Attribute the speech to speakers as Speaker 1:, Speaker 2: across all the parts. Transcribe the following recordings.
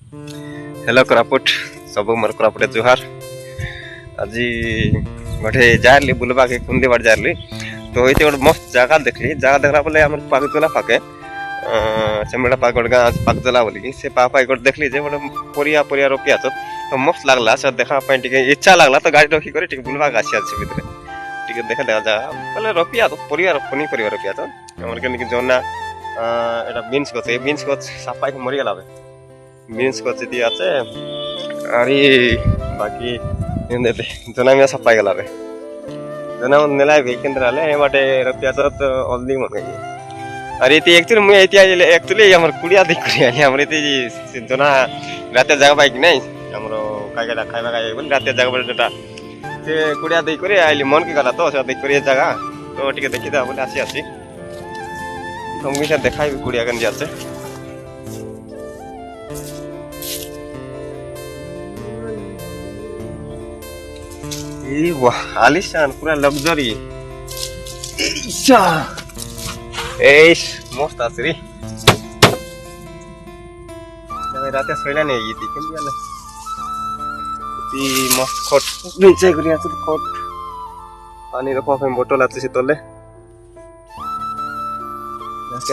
Speaker 1: Hello Koraput सब मोर कोरापुट जुहार आज गोटे जारली बुलवा के कुंदी बाड़ जारली तो ये गोटे मस्त जगह देखली जगह देखला बोले आम पाकतला पाके सेमेड़ा पाक गोटे गाँ पाकतला बोलिकी से पापा गोटे देखली जे गोटे परिया परिया रोपी आस तो मस्त लगला से देखा इच्छा लगला तो गाड़ी रखी कर बुलवा आसी आस भितर देखा देखा जगह बोले रोपी आस परिया पनीपरिया रोपी आस आम के जना बीन्स गछ बीन्स गछ सापाई मरीगला बीन्स गछ दी आछे अरे बाकी जना मिया सफाई गला जना नेला केंद्र बाटे रपिया तो हल्दी मन अरे इति एक्चुअली मुई एक्चुअली हमर कुड़िया देख करी हमर इति जना राते जगह पाई कि नै हमर कागेला खाइबा खाइ बोल राते जगह पर जटा से कुड़िया देख करी आइली मन के गला तो से देख करी जगह तो टिके देखि दा बोले आसी तुमके से देखाई कुड़िया कन जाते वाह आलिशान पूरा लग्जरी मस्त आसरी रात शैला नहीं मस्त खट नीचे खट पानी रखा बोतल आते से तले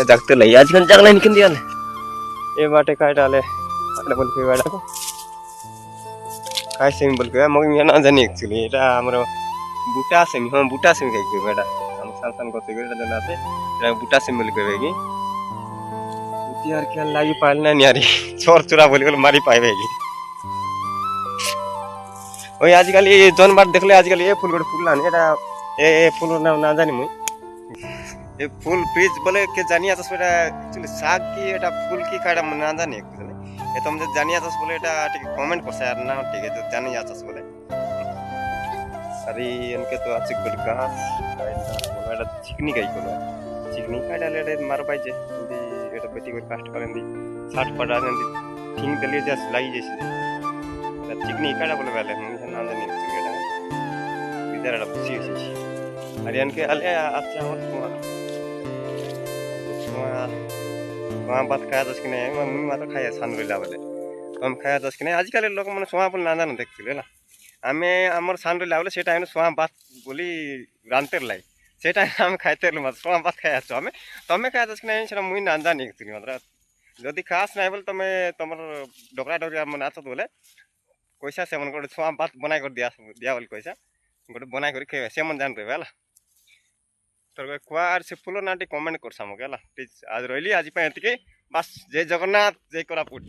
Speaker 1: जागते लगे आजकल जगला निकल दिया ये बाटे काय डाले बोल के बाड़ा को काय सेमी बोल के मग मी ना जानी एक्चुअली एटा हमर बूटा सेमी हम बूटा सेमी खाइ के बेटा हम सान गते गेटा जनाते एटा बूटा सेमी बोल के बेगी यार क्या लागी पालना नहीं यारी छोर चुरा बोल के मारी पाइबेगी ओए आजकल ये जोन बार देखले आजकल ये फूल गोटे फूल ना एटा ए फूल नाम ना जानी मुई ये फूल बीज बोले के जानिया तो सेटा एक्चुअली साग की एटा फूल की काडा ना जानी एक्चुअली ये तुम जो जानिया तो बोले एटा ठीक कमेंट कर यार ना ठीक है जो जानिया तो बोले अरे इनके तो अच्छी गुड कहां एटा चिकनी काई कोला चिकनी काडा लेडे मार पाइजे दी एटा बेटी को कास्ट करेंदी 60 पड़ा नेंदी थिंग दले जस लाई जैसे एटा चिकनी काडा बोले वाले हम ना जानी एटा इधर एटा खुशी खुशी अरे इनके अले अच्छा हो वहाँ बात खाया दस कि नहीं मुई मात्र खाया सान रहा बोले तो हम खाया दस कि नहीं आजिकल लोक मैंने सुहा बोले ना जान देखिए ना आम आमर सान रहा बोले से टाइम सुहा बात बोली रानते लाई से टाइम आम खाते मत सुहा बात खाया आम तुम्हें खाया दस कि नहीं से मुई ना जानी एक्चुअली मतलब जदि खास ना बोले तुम तुम डोकरा डोकरा मन आस बोले कैसा से मन गोटे सुहा बात बनाई कर दिया दिया बोले कैसा गोटे बनाई कर खाइबा से मन जान रहे तो कुआर से फूल ना कमेंट कर सामके प्लीज आज रही आज बस जय जगन्नाथ जय कोरापुट।